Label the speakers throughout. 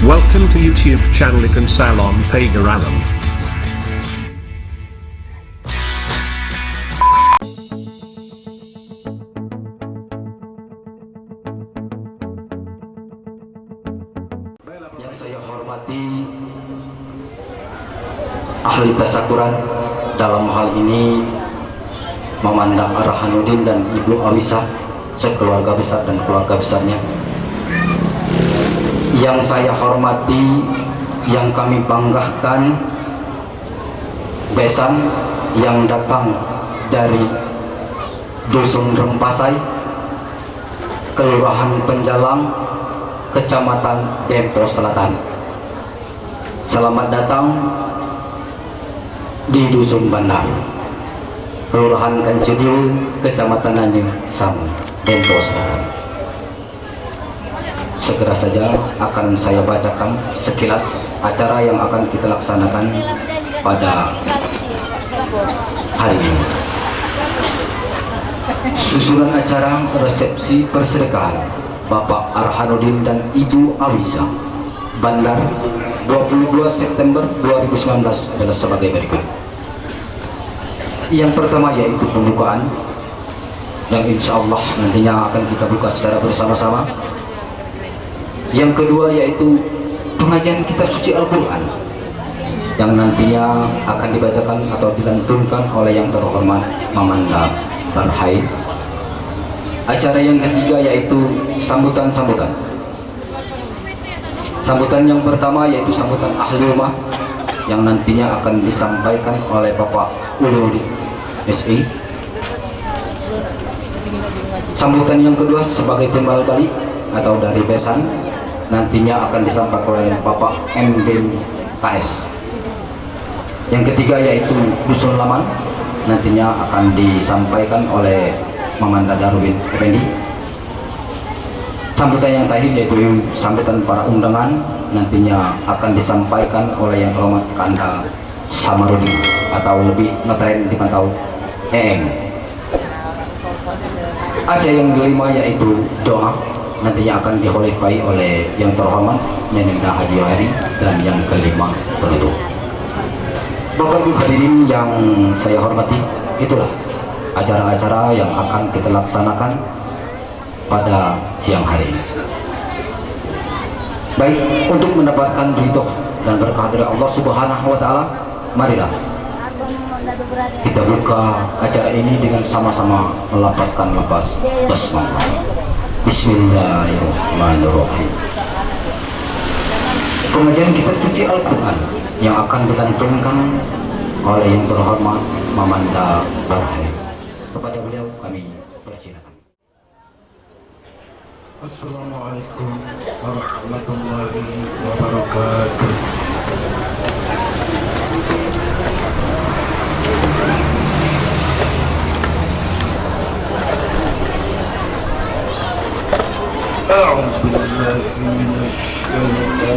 Speaker 1: Welcome to YouTube channel Ikan Salon Pagaralam.
Speaker 2: Yang saya hormati ahli tasyakuran dalam hal ini Mamanda Arhanuddin dan Ibu Awisah sekeluarga besar dan keluarga besarnya. Yang saya hormati, yang kami banggakan, besan yang datang dari Dusun Rempasai, Kelurahan Penjalang, Kecamatan Dempo Selatan. Selamat datang di Dusun Bandar, Kelurahan Kancudil, Kecamatan Nanjing Samu, Dempo Selatan. Segera saja akan saya bacakan sekilas acara yang akan kita laksanakan pada hari ini. Susunan acara resepsi persedekahan Bapak Arhanuddin dan Ibu Awisah, Bandar, 22 September 2019 adalah sebagai berikut. Yang pertama yaitu pembukaan, yang insya Allah nantinya akan kita buka secara bersama-sama. Yang kedua yaitu pengajian kitab suci Al-Quran, yang nantinya akan dibacakan atau dilantunkan oleh yang terhormat Mamanda Barhai. Acara yang ketiga yaitu sambutan-sambutan. Sambutan yang pertama yaitu sambutan ahli rumah, yang nantinya akan disampaikan oleh Bapak Uludi SI. Sambutan yang kedua sebagai timbal balik atau dari besan, nantinya akan disampaikan oleh Bapak MD KS. Yang ketiga yaitu Dusun Laman, nantinya akan disampaikan oleh Mamanda Darwin Effendi. Sambutan yang terakhir yaitu sambutan para undangan, nantinya akan disampaikan oleh yang terhormat Kanda Samarudin atau lebih ngetren dipantau EM. Acara yang kelima yaitu doa, nantinya akan dikholifahi oleh yang terhormat Neninda Haji Yohari, dan yang kelima penutup. Bapak Ibu hadirin yang saya hormati, itulah acara-acara yang akan kita laksanakan pada siang hari ini. Baik, untuk mendapatkan ridho dan berkah dari Allah Subhanahu wa Ta'ala, marilah kita buka acara ini dengan sama-sama melapaskan lapas basmalah. Bismillahirrahmanirrahim. Pengajian kitab suci Al-Quran yang akan dilantunkan oleh yang terhormat Mamanda Barhai. Kepada beliau kami persilakan.
Speaker 3: Assalamualaikum warahmatullahi wabarakatuh. أعوذ بالله من الشيطان.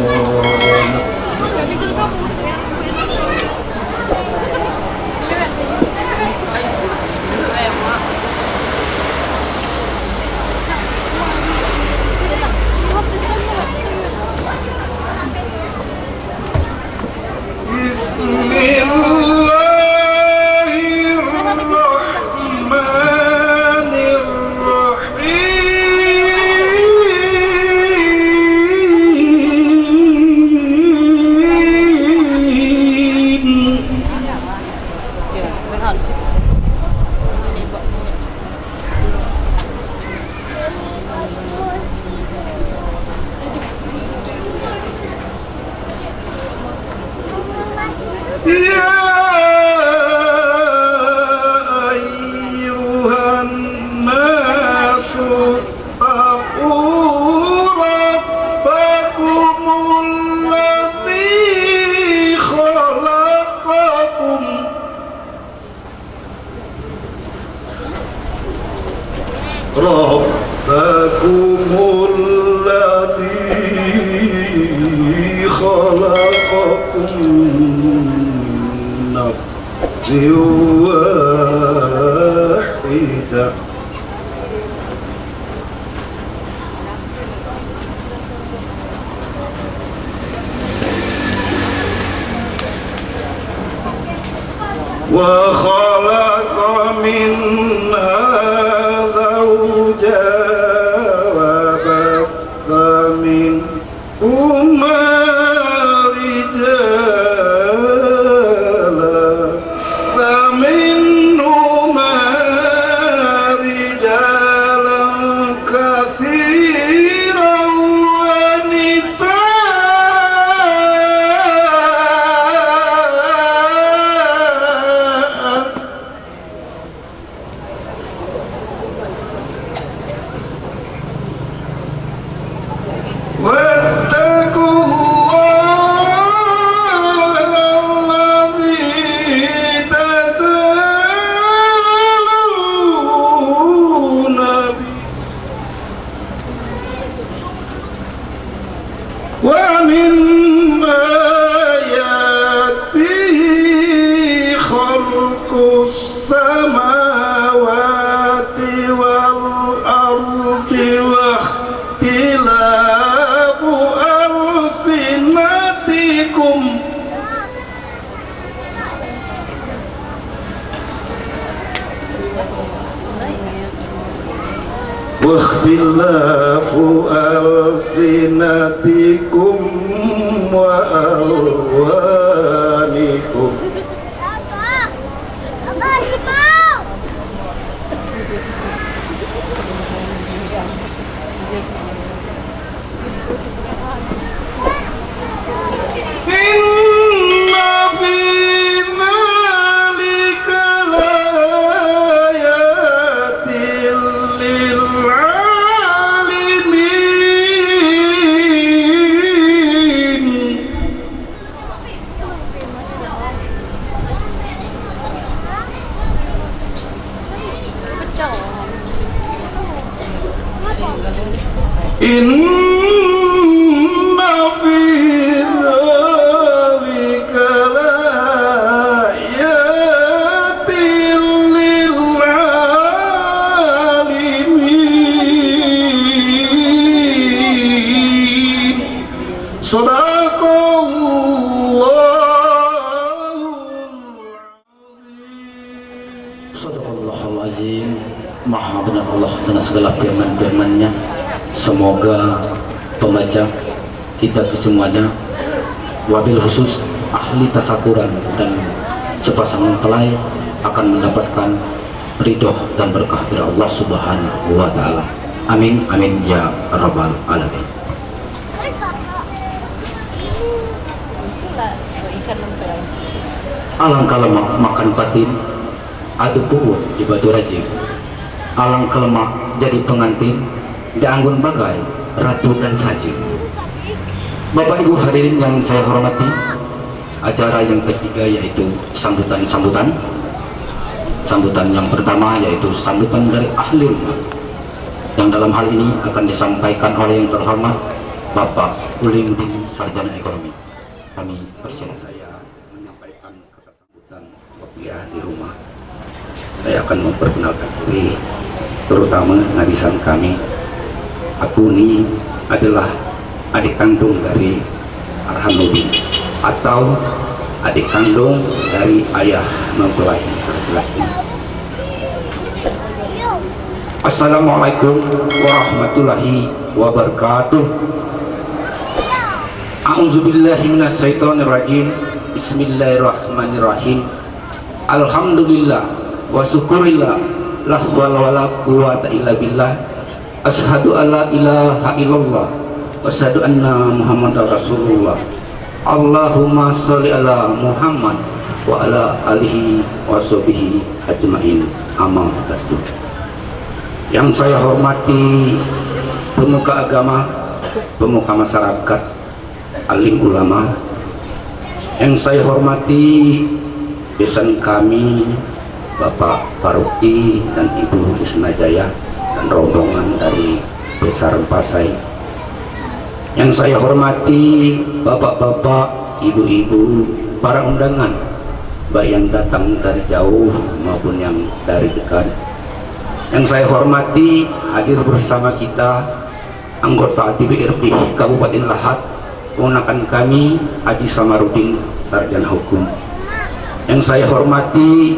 Speaker 3: وخلق منها زوجها وبث منهما رجالا فمنهما رجالا كثيرا ونساء واتقوا الله الذي تساءلون به ومن آياته خلق السماوات والأرض واختلاف ألسنتكم واختلاف ألسنتكم وألوانكم إن في ذلك لآيات للعالمين إن في ذلك لآيات للعالمين صدق الله العظيم.
Speaker 2: Sadaqallahul azim. Maha benar Allah dengan segala firman-firman-Nya. Semoga pembaca kita kesemuanya, wabil khusus ahli tasakuran dan sepasang mempelai akan mendapatkan ridho dan berkah dari Allah Subhanahu wa Ta'ala. Amin amin ya rabbal alamin. Alangkah lemak makan batin, adu puut di batu rajin. Alangkah lemak jadi pengantin, dianggun bagai ratu dan raja. Bapak Ibu hadirin yang saya hormati, acara yang ketiga yaitu sambutan yang pertama yaitu sambutan dari ahli rumah, yang dalam hal ini akan disampaikan oleh yang terhormat Bapak Ulimuddin Sarjana Ekonomi. Kami persilakan.
Speaker 4: Saya menyampaikan kata sambutan kuliah di rumah. Saya akan memperkenalkan diri, terutama narisan kami. Aku ini adalah adik kandung dari Arhamuddin atau adik kandung dari ayah mempelai laki-laki. Assalamualaikum warahmatullahi wabarakatuh. A'udzubillahi minasyaitonirrajim. Bismillahirrahmanirrahim. Alhamdulillah wa syukurillah la hawla wala quwwata illa billah. Asyhadu alla ilaha illallah wa asyhadu anna Muhammadar Rasulullah. Allahumma sholli ala Muhammad wa ala alihi wa sahbihi ajmain. Amma ba'du. Yang saya hormati pemuka agama, pemuka masyarakat, alim ulama. Yang saya hormati besan kami Bapak Paroki dan Ibu Disnajaya dan rombongan dari Desa Rempasai. Yang saya hormati bapak-bapak, ibu-ibu, para undangan, baik yang datang dari jauh maupun yang dari dekat. Yang saya hormati hadir bersama kita anggota DPRD Kabupaten Lahat, ponakan kami Haji Samarudin, sarjana hukum. Yang saya hormati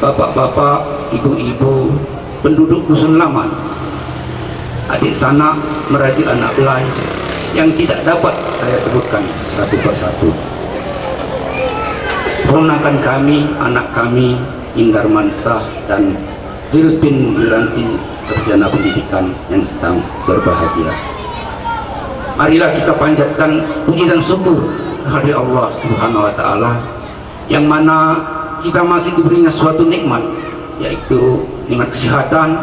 Speaker 4: bapak-bapak, ibu-ibu, penduduk Dusun Laman, adik sanak, merajuk anak belai yang tidak dapat saya sebutkan satu persatu. Ponakan kami, anak kami, Indar Mansah dan Zilpin Wiranti, sarjana pendidikan yang sedang berbahagia. Marilah kita panjatkan puji dan syukur kehadirat Allah Subhanahu wa taala yang mana kita masih diberinya suatu nikmat, yaitu nikmat kesehatan,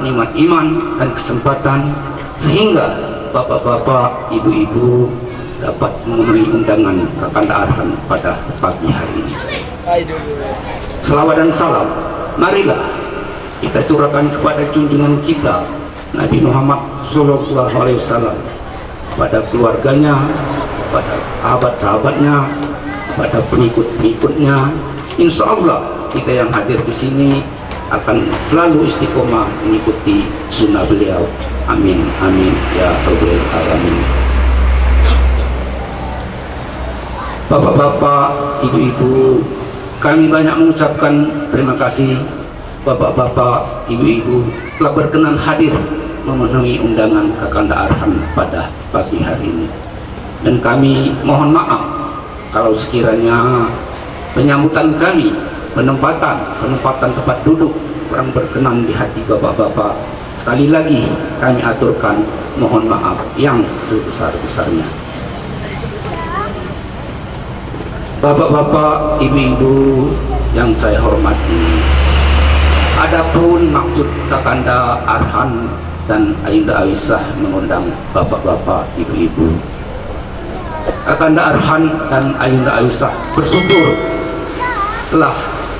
Speaker 4: nikmat iman dan kesempatan, sehingga bapak-bapak, ibu-ibu dapat memenuhi undangan Kakanda Arhan pada pagi hari ini. Selawat dan salam marilah kita curahkan kepada junjungan kita Nabi Muhammad SAW, pada keluarganya, pada sahabat-sahabatnya, pada pengikut-pengikutnya. Insya Allah kita yang hadir di sini akan selalu istiqomah mengikuti sunnah beliau. Amin, amin ya rabbal alamin. Bapak-bapak, ibu-ibu, kami banyak mengucapkan terima kasih. Bapak-bapak, ibu-ibu telah berkenan hadir memenuhi undangan Kakanda Arhan pada pagi hari ini. Dan kami mohon maaf kalau sekiranya penyambutan kami, penempatan tempat duduk kurang berkenan di hati bapak-bapak. Sekali lagi kami aturkan mohon maaf yang sebesar-besarnya. Bapak-bapak, ibu-ibu yang saya hormati, adapun maksud Kakanda Arhan dan Ayunda Aisyah mengundang bapak-bapak, ibu-ibu, Kakanda Arhan dan Ayunda Aisyah bersyukur telah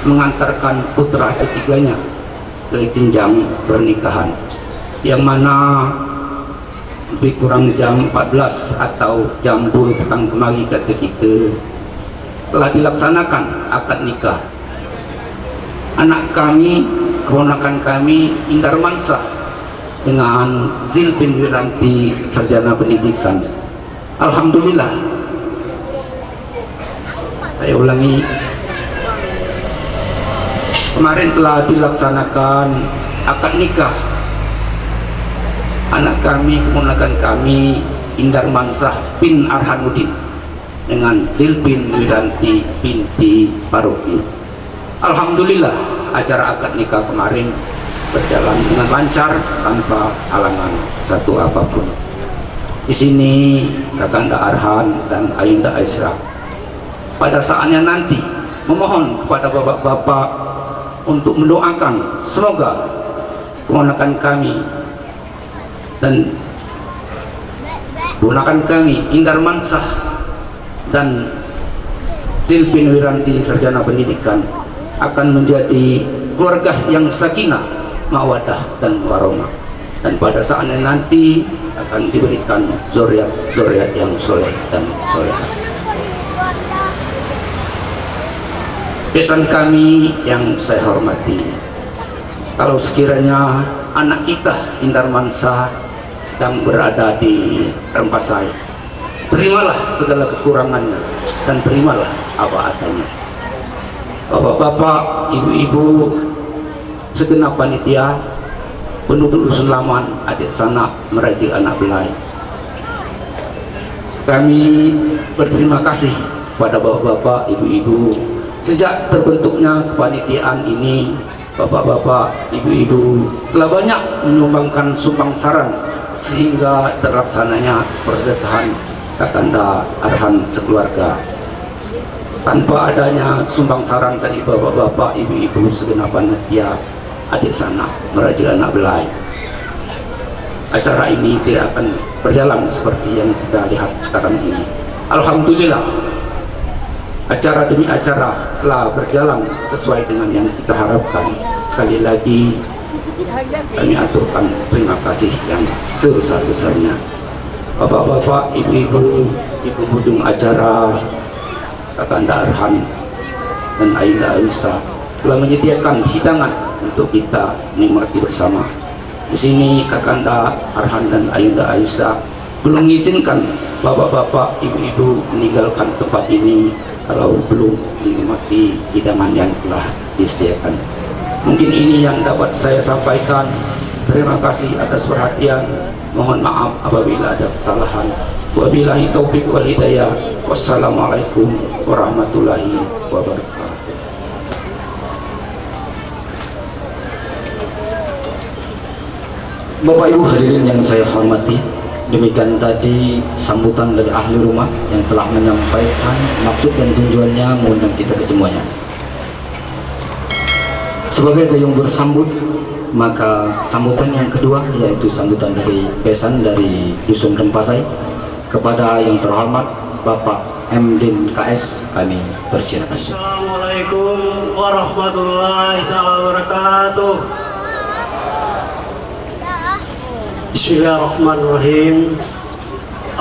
Speaker 4: mengantarkan putra ketiganya ke jenjang pernikahan, yang mana lebih kurang jam 14 atau jam 2 petang kemari ketika telah dilaksanakan akad nikah anak kami, keponakan kami, Indar Mansah dengan Zilpin Wiranti, sarjana pendidikan. Alhamdulillah, saya ulangi, kemarin telah dilaksanakan akad nikah anak kami, keponakan kami, Indar Mansah bin Arhanuddin dengan Zilpin Wiranti binti Faruqi. Alhamdulillah, acara akad nikah kemarin berjalan dengan lancar tanpa halangan satu apapun. Di sini Kakanda Arhan dan Ayunda Aisyah pada saatnya nanti memohon kepada bapak-bapak untuk mendoakan semoga keponakan kami dan keponakan kami Indar Mansah dan Zilpin Wiranti, sarjana pendidikan, akan menjadi keluarga yang sakinah, mawadah dan warahmah, dan pada saatnya nanti akan diberikan zuriat yang soleh dan solehah. Pesan kami yang saya hormati, kalau sekiranya anak kita Indar Mansah sedang berada di Rempasai, terimalah segala kekurangannya dan terimalah apa adanya. Bapak-bapak, ibu-ibu, segenap panitia, penduduk Dusun Laman, adik sanak, merajik anak belai, kami berterima kasih pada bapak-bapak, ibu-ibu. Sejak terbentuknya kepanitiaan ini, bapak-bapak, ibu-ibu telah banyak menyumbangkan sumbang saran sehingga terlaksananya persedekahan Kakanda Arhan sekeluarga. Tanpa adanya sumbang saran dari bapak-bapak, ibu-ibu, segenap panitia, adik sanak, merajik anak belai, acara ini tidak akan berjalan seperti yang kita lihat sekarang ini. Alhamdulillah, acara demi acara telah berjalan sesuai dengan yang kita harapkan. Sekali lagi kami aturkan terima kasih yang sebesar-besarnya. Bapak-bapak, ibu-ibu, di penghujung acara, Kakanda Arhan dan Ayunda Aisyah telah menyediakan hidangan untuk kita nikmati bersama. Di sini Kakanda Arhan dan Ayunda Aisyah belum mengizinkan bapak-bapak, ibu-ibu meninggalkan tempat ini kalau belum menikmati hidangan yang telah disediakan. Mungkin ini yang dapat saya sampaikan. Terima kasih atas perhatian. Mohon maaf apabila ada kesalahan. Wabillahi taufik wal hidayah. Wassalamualaikum warahmatullahi wabarakatuh.
Speaker 2: Bapak Ibu hadirin yang saya hormati, demikian tadi sambutan dari ahli rumah yang telah menyampaikan maksud dan tujuannya mengundang kita kesemuanya. Sebagai gayung bersambut, maka sambutan yang kedua yaitu sambutan dari besan dari Dusun Rempasai kepada yang terhormat Bapak M. Din KS, kami persilakan.
Speaker 5: Assalamualaikum warahmatullahi wabarakatuh. Bismillahirrahmanirrahim.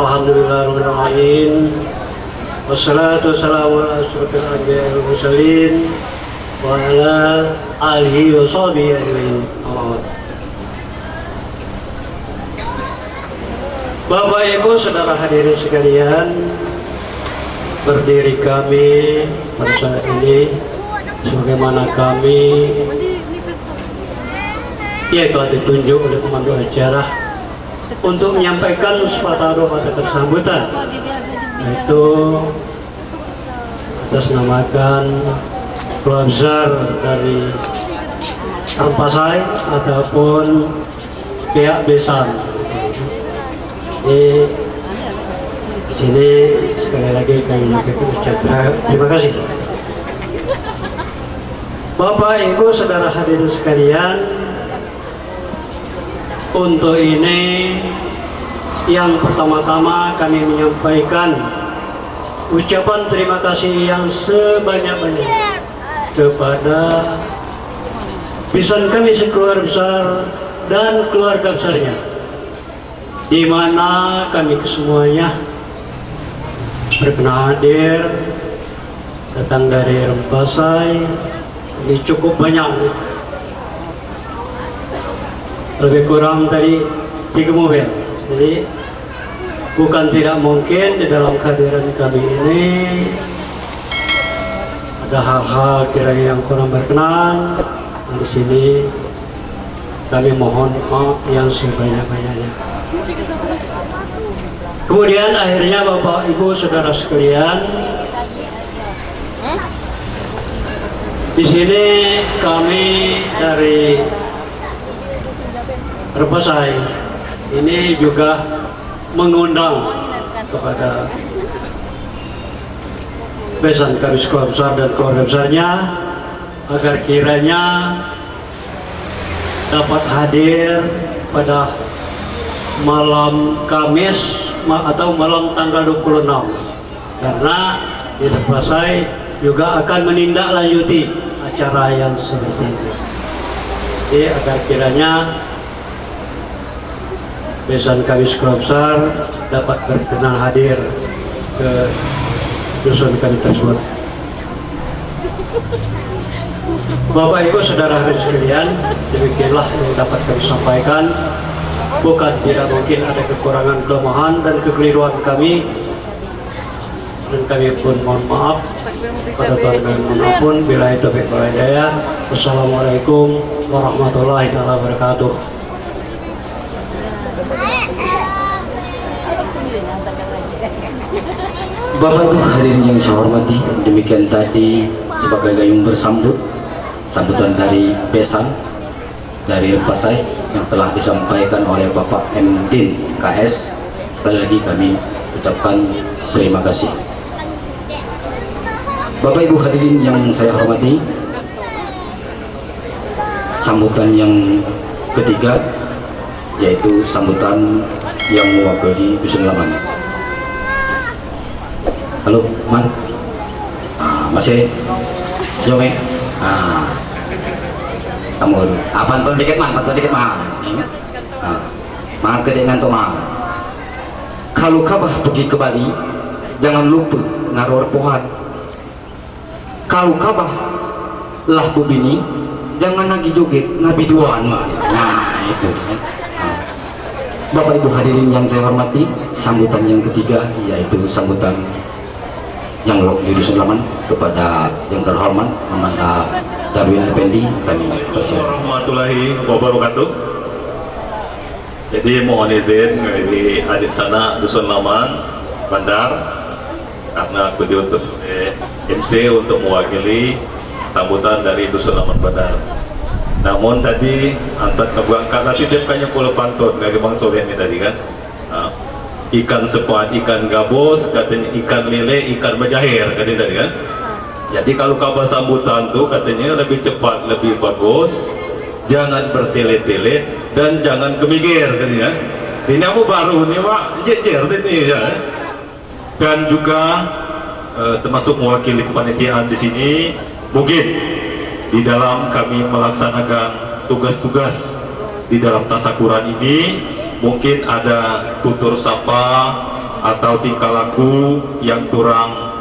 Speaker 5: Alhamdulillahirabbil alamin. Wassalatu wassalamu ala asyrofil anbiya'i wal mursalin wa ala alihi wa sahbihi ajmain. Bapak Ibu saudara hadirin sekalian, berdiri kami pada saat ini sebagaimana kami telah ditunjuk oleh pemandu acara untuk menyampaikan sepatah doa pada kesambutan, yaitu atas namakan keluarga besar dari Rempasai ataupun pihak besan. Di sini sekali lagi kami menyampaikan ucapan terima kasih. Bapak Ibu saudara hadirin sekalian, untuk ini yang pertama-tama kami menyampaikan ucapan terima kasih yang sebanyak-banyaknya kepada besan kami sekeluarga besar dan keluarga besarnya, di mana kami kesemuanya berkenan hadir datang dari Rempasai. Ini cukup banyak, lebih kurang tadi 3 mobil. Jadi bukan tidak mungkin di dalam kehadiran kami ini ada hal-hal kiranya yang kurang berkenan. Di sini kami mohon maaf yang sebanyak-banyaknya. Kemudian akhirnya Bapak Ibu saudara sekalian, di sini kami dari Rempasai ini juga mengundang kepada besan kami sekolah besar dan keluarga besarnya agar kiranya dapat hadir pada malam Kamis atau malam tanggal 26, karena di Rempasai juga akan menindaklanjuti acara yang seperti ini. Jadi agar kiranya besan kami sekolah besar dapat berkenan hadir ke dusun kami tersebut. Bapak Ibu saudara hadirin sekalian, demikianlah yang dapat kami sampaikan. Bukan tidak mungkin ada kekurangan, kelemahan dan kekeliruan kami, dan kami pun mohon maaf pada Tuhan kami manapun. Bila itu baik hidayah. Wassalamualaikum warahmatullahi wabarakatuh.
Speaker 2: Bapak Ibu hadirin yang saya hormati, demikian tadi sebagai gayung bersambut sambutan dari besan dari Rempasai yang telah disampaikan oleh Bapak M. Din KS. Sekali lagi kami ucapkan terima kasih. Bapak Ibu hadirin yang saya hormati, sambutan yang ketiga yaitu sambutan yang mewakili Dusun Laman. Halo, Man. Masih Jonge. Kamu dulu. Pantun dikit, Man. Pantun dikit, Man. Gede ngantuk, Man. Kalau kabah pergi ke Bali, jangan lupa ngaruh pohon. Kalau kabah lah bubini, jangan lagi joget ngabiduan, Man. Nah, itu kan. Bapak Ibu hadirin yang saya hormati, sambutan yang ketiga yaitu sambutan yang di Dusun Laman kepada yang terhormat Memanda Darwin Effendi kami persilakan.
Speaker 6: Warahmatullahi wabarakatuh. Jadi mohon izin dari adik sana Dusun Laman Bandar, karena aku diutus oleh MC untuk mewakili sambutan dari Dusun Laman Bandar. Namun tadi antar keberangkat nanti dia bukannya pulau pantun kayak Bang Soleh ini tadi kan. Nah, ikan sepat, ikan gabus, katanya ikan lele, ikan majahir katanya tadi kan. Jadi kalau kabar sambutan tuh katanya lebih cepat, lebih bagus, jangan bertele-tele dan jangan gemigir katanya. Ini aku baru nih Pak, jejer ini ya. Dan juga termasuk mewakili kepanitiaan di sini, mungkin di dalam kami melaksanakan tugas-tugas di dalam tasakuran ini, mungkin ada tutur sapa atau tingkah laku yang kurang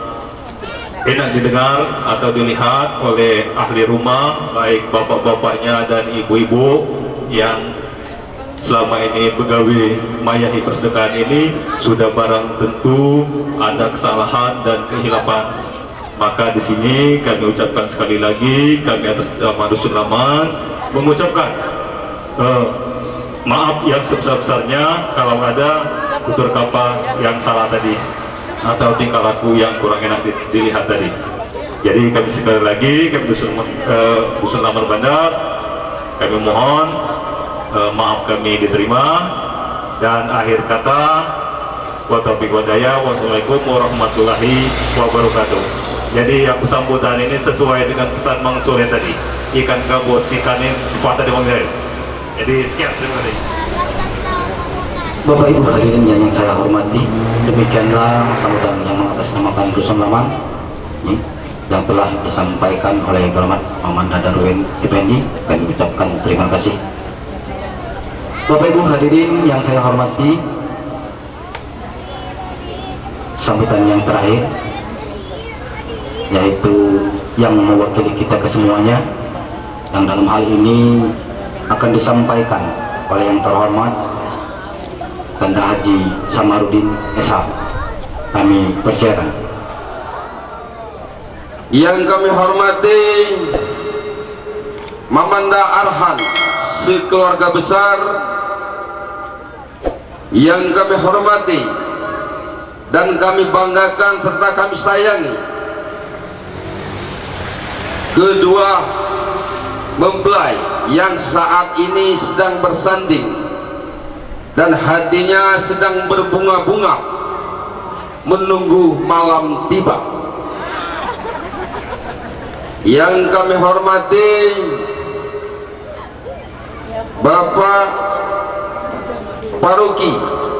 Speaker 6: enak didengar atau dilihat oleh ahli rumah, baik bapak-bapaknya dan ibu-ibu yang selama ini pegawai mayahi persedekahan ini, sudah barang tentu ada kesalahan dan kehilapan. Maka di sini kami ucapkan sekali lagi, kami atas nama Dusun Laman mengucapkan maaf yang sebesar-besarnya kalau ada tutur kata yang salah tadi atau tingkah laku yang kurang enak dilihat tadi. Jadi kami sekali lagi, kami Dusun Laman Bandar, kami mohon maaf kami diterima, dan akhir kata wa taufiq wa hidayah. Wassalamualaikum warahmatullahi wabarakatuh. Jadi aku sambutan ini sesuai dengan pesan Mang Soleh tadi, ikan gabus, ikan ini sepatah di Mang Soleh. Jadi sekian, terima kasih.
Speaker 2: Bapak Ibu hadirin yang saya hormati, demikianlah sambutan yang mengatasnamakan Dusun Laman yang telah disampaikan oleh Yang Terhormat Mamanda Darwin Effendi. Kami ucapkan terima kasih. Bapak Ibu hadirin yang saya hormati, sambutan yang terakhir yaitu yang mewakili kita kesemuanya, yang dalam hal ini akan disampaikan oleh Yang Terhormat Ganda Haji Samarudin SH. Kami persilakan.
Speaker 7: Yang kami hormati Mamanda Arhan sekeluarga besar, yang kami hormati dan kami banggakan serta kami sayangi kedua mempelai yang saat ini sedang bersanding dan hatinya sedang berbunga-bunga menunggu malam tiba. Yang kami hormati Bapak Paroki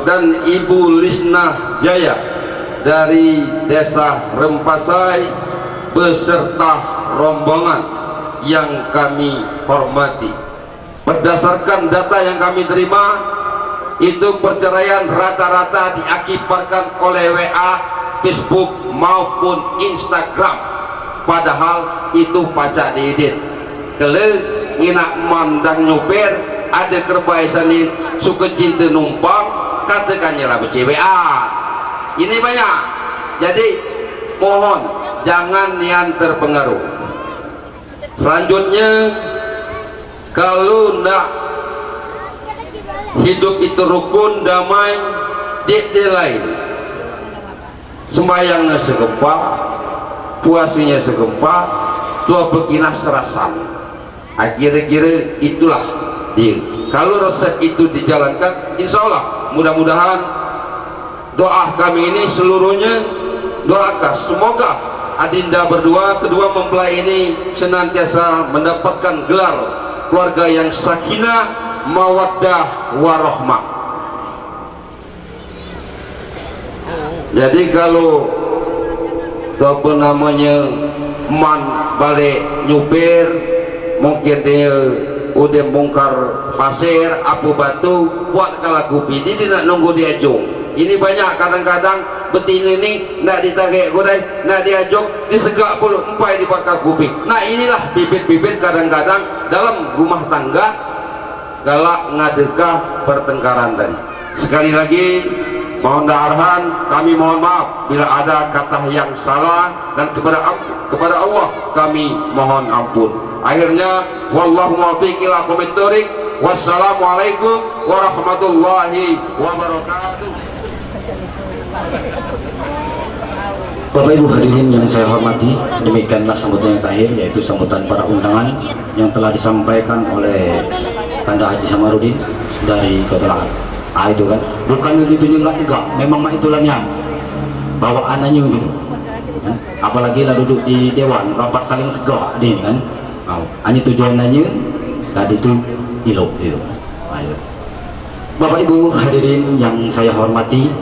Speaker 7: dan Ibu Lisna Jaya dari Desa Rempasai beserta rombongan yang kami hormati. Berdasarkan data yang kami terima, itu perceraian rata-rata diakibatkan oleh WA, Facebook maupun Instagram, padahal itu pacak diedit. Kalau nginak mandang nyopir ada kerbaisan ini suka cinta numpang, katakannya lah bercewean. Ini banyak. Jadi mohon jangan yang terpengaruh. Selanjutnya, kalau nak hidup itu rukun, damai, dia lain sembahyangnya segempa, puasanya segempa, tua berkinah serasan. Kira-kira itulah dia. Kalau resep itu dijalankan, insya Allah mudah-mudahan doa kami ini seluruhnya doakan semoga adinda berdua, kedua mempelai ini senantiasa mendapatkan gelar keluarga yang sakinah, mawaddah, warahmah. Jadi kalau apa namanya man balik nyupir, mungkin dia udah bongkar pasir, apu batu, buat kalah kupi, dia tidak nunggu di ajung. Ini banyak kadang-kadang betina ini nak ditarik godai, nak diajok, disegak puluh empai di bakal kupi. Nah inilah bibit-bibit kadang-kadang dalam rumah tangga galak ngadekah pertengkaran tadi. Sekali lagi mohon Arhan, kami mohon maaf bila ada kata yang salah, dan kepada Allah kami mohon ampun. Akhirnya wallahu muwaffiq ila aqwamit thoriq. Wassalamualaikum warahmatullahi wabarakatuh.
Speaker 2: Bapak Ibu hadirin yang saya hormati, demikianlah sambutan yang terakhir, yaitu sambutan para undangan yang telah disampaikan oleh Kanda Haji Samarudin dari Kota itu kan, bukan itu enggak, memang itulahnya bawa anaknya gitu, apalagi lah duduk di dewan, kapat saling segak ini kan, hanya tujuannya tadi itu ilo. Bapak Ibu hadirin yang saya hormati,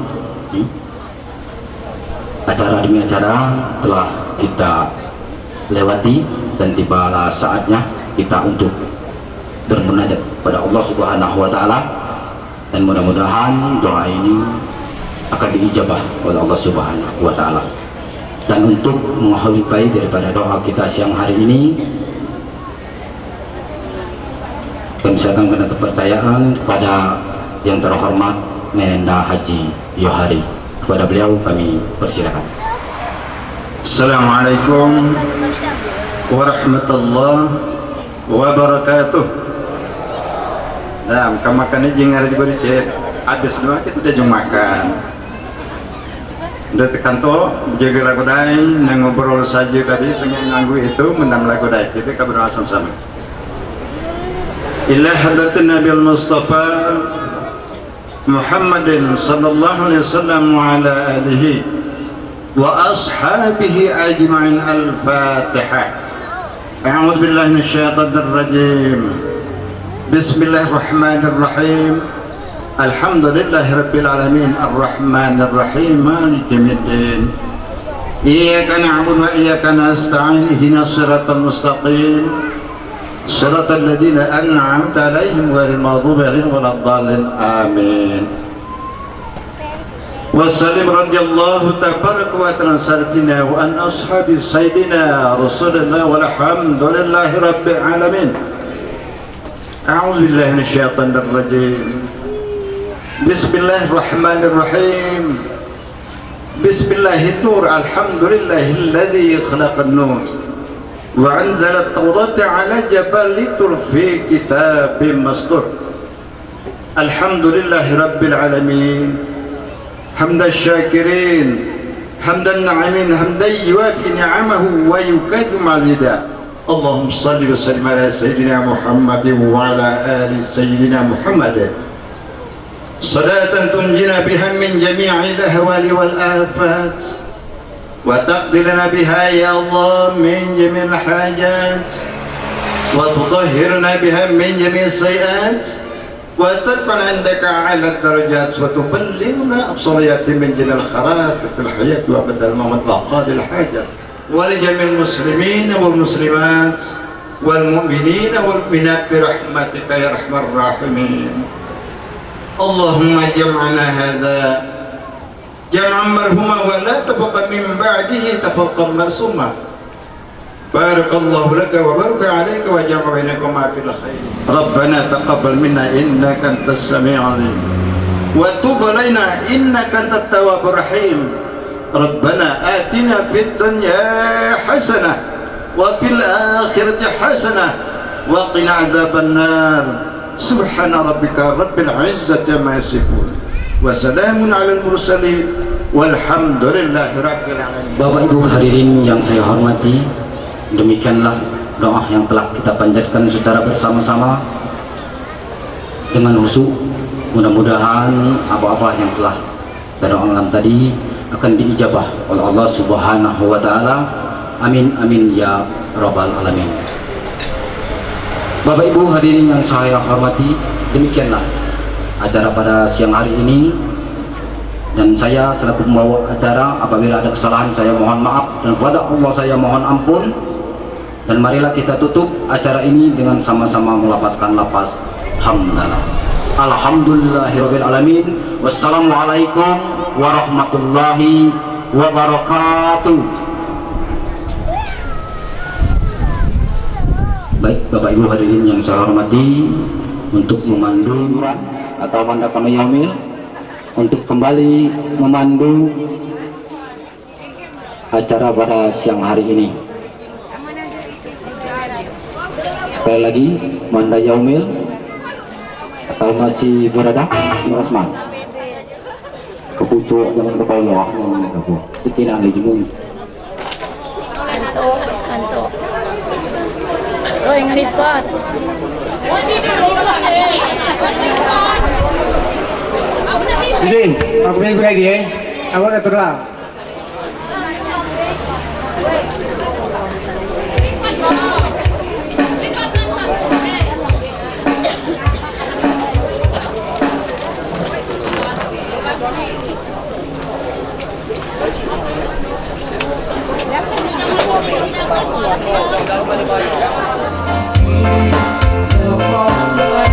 Speaker 2: acara demi acara telah kita lewati dan tibalah saatnya kita untuk bermunajat pada Allah Subhanahu wa taala, dan mudah-mudahan doa ini akan diijabah oleh Allah Subhanahu wa taala. Dan untuk mengholipai daripada doa kita siang hari ini, kami serahkan karena kepercayaan kepada yang terhormat Menenda Haji Yohari. Kepada beliau kami persilakan.
Speaker 3: Assalamualaikum warahmatullahi wabarakatuh. Nah, makan ini harus beri habis doa kita udah makan. Udah tekan to, jaga lagu dai, ngobrol saja tadi sengaja nganggu itu menam lagu dai. Kita kabar sama-sama. Ila hadratin Nabi Al-Mustafa Muhammadin sallallahu alaihi wasallam wa ala alihi wa ashabihi ajma'in. Al-Fatihah. A'udzu billahi minasyaitonir rajim. Bismillahirrahmanirrahim. Alhamdulillahi rabbil alamin arrahmanir rahim maliki yaumiddin. Iyyaka na'budu wa iyyaka nasta'in ihdinas siratal mustaqim. صراط الذين أنعمت عليهم غير المغضوب عليهم ولا الضالين آمين. وسلم رضي الله تبارك وتعالى سيدنا وأن أصحاب سيدنا رسول الله والحمد لله رب العالمين. أعوذ بالله من الشيطان الرجيم. بسم الله الرحمن الرحيم. بسم الله النور. الحمد لله الذي خلق النور وأنزل التوراة على جبل في كتاب مسطور. الحمد لله رب العالمين حمد الشاكرين حمد الناعمين حمدا يوافي نعمه ويكافئ مزيدا. اللهم صل وسلم على سيدنا محمد وعلى آل سيدنا محمد صلاة تنجينا بها من جميع الأهوال والآفات وتقضي لنا بها يا الله من جميع الحاجات وتطهرنا بها من جميع السيئات وترفع عندك على الدرجات وتبلغنا أبصريات من جميع الخيرات في الحياة وأبد الموت وقاضي الحاجة ولجميع المسلمين والمسلمات والمؤمنين والمؤمنات برحمتك يا أرحم الراحمين. اللهم جمعنا هذا جمعا مرحوما ولا تبقى من بعده تفرقا مرسوما. بارك الله لك وبارك عليك وجمع بينكما في الخير. ربنا تقبل منا إنك أنت السميع العليم وتب علينا إنك أنت التواب الرحيم. ربنا آتنا في الدنيا حسنة وفي الآخرة حسنة وقنا عذاب النار. سبحان ربك رب العزة عما يصفون wassalamun alal mursalin walhamdulillahi rabbil alamin.
Speaker 2: Bapak Ibu hadirin yang saya hormati, demikianlah doa yang telah kita panjatkan secara bersama-sama dengan khusyuk. Mudah-mudahan apa-apa yang telah kita doakan tadi akan diijabah oleh Allah Subhanahu wa taala. Amin amin ya rabbal alamin. Bapak Ibu hadirin yang saya hormati, demikianlah acara pada siang hari ini, dan saya selaku pembawa acara apabila ada kesalahan saya mohon maaf, dan kepada Allah saya mohon ampun. Dan marilah kita tutup acara ini dengan sama-sama melapaskan lapas hamdalah. Alhamdulillahirabbil alamin. Wassalamualaikum warahmatullahi wabarakatuh. Baik Bapak Ibu hadirin yang saya hormati, untuk memandu atau mandakan yamil untuk kembali memandu acara pada siang hari ini. Sekali lagi, Manda Yaumil atau masih berada Rasman. Kepucuk dengan kepala yang aku. Ikin ahli jemung.
Speaker 8: Kanto. Roy ngelipet.
Speaker 9: Jadi, aku minggu lagi aku udah terang.
Speaker 8: Thank you.